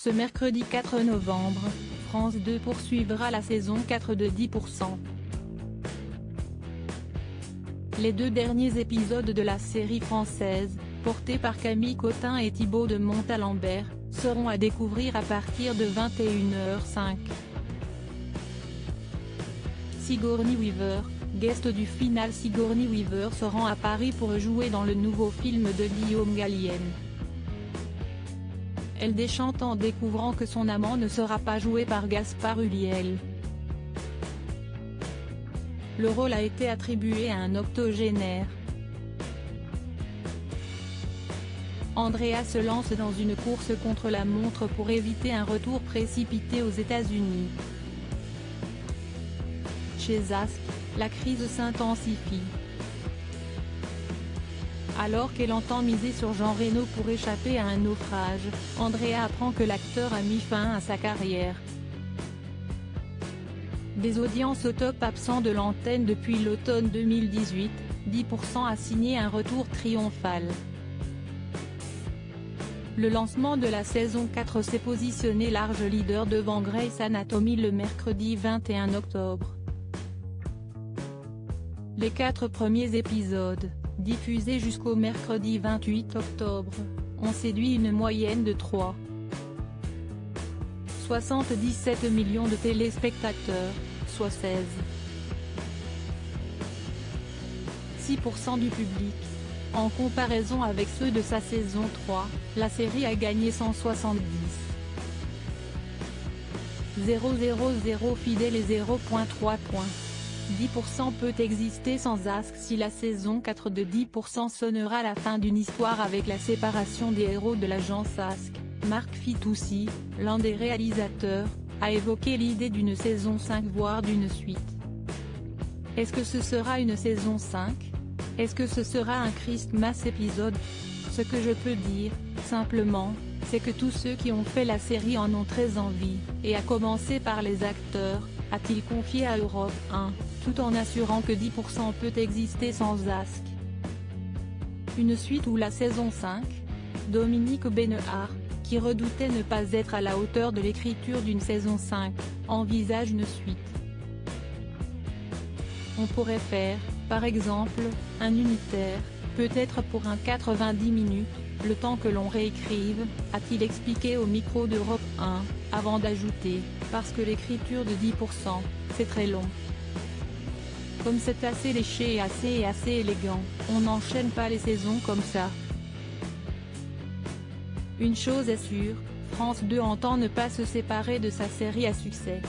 Ce mercredi 4 novembre, France 2 poursuivra la saison 4 de 10%. Les deux derniers épisodes de la série française, portés par Camille Cotin et Thibaut de Montalembert, seront à découvrir à partir de 21h05. Sigourney Weaver, guest du final. Sigourney Weaver se rend à Paris pour jouer dans le nouveau film de Guillaume Gallienne. Elle déchante en découvrant que son amant ne sera pas joué par Gaspard Ulliel. Le rôle a été attribué à un octogénaire. Andrea se lance dans une course contre la montre pour éviter un retour précipité aux États-Unis. Chez Ask, la crise s'intensifie. Alors qu'elle entend miser sur Jean Reno pour échapper à un naufrage, Andrea apprend que l'acteur a mis fin à sa carrière. Des audiences au top absent de l'antenne depuis l'automne 2018, 10% a signé un retour triomphal. Le lancement de la saison 4 s'est positionné large leader devant Grey's Anatomy le mercredi 21 octobre. Les 4 premiers épisodes, diffusés jusqu'au mercredi 28 octobre, ont séduit une moyenne de 3,77 millions de téléspectateurs, soit 16,6% du public. En comparaison avec ceux de sa saison 3, la série a gagné 170,000 fidèles et 0,3 points. 10% peut exister sans Ask. Si la saison 4 de 10% sonnera la fin d'une histoire avec la séparation des héros de l'agence Ask, Marc Fitoussi, l'un des réalisateurs, a évoqué l'idée d'une saison 5 voire d'une suite. Est-ce que ce sera une saison 5 ? Est-ce que ce sera un Christmas épisode ? Ce que je peux dire, simplement, c'est que tous ceux qui ont fait la série en ont très envie, et à commencer par les acteurs, a-t-il confié à Europe 1, tout en assurant que 10% peut exister sans Ask. Une suite ou la saison 5 ? Dominique Besnehard, qui redoutait ne pas être à la hauteur de l'écriture d'une saison 5, envisage une suite. On pourrait faire, par exemple, un unitaire, peut-être pour un 90 minutes, le temps que l'on réécrive, a-t-il expliqué au micro d'Europe 1, avant d'ajouter, parce que l'écriture de 10%, c'est très long. Comme c'est assez léché et assez élégant, on n'enchaîne pas les saisons comme ça. Une chose est sûre, France 2 entend ne pas se séparer de sa série à succès.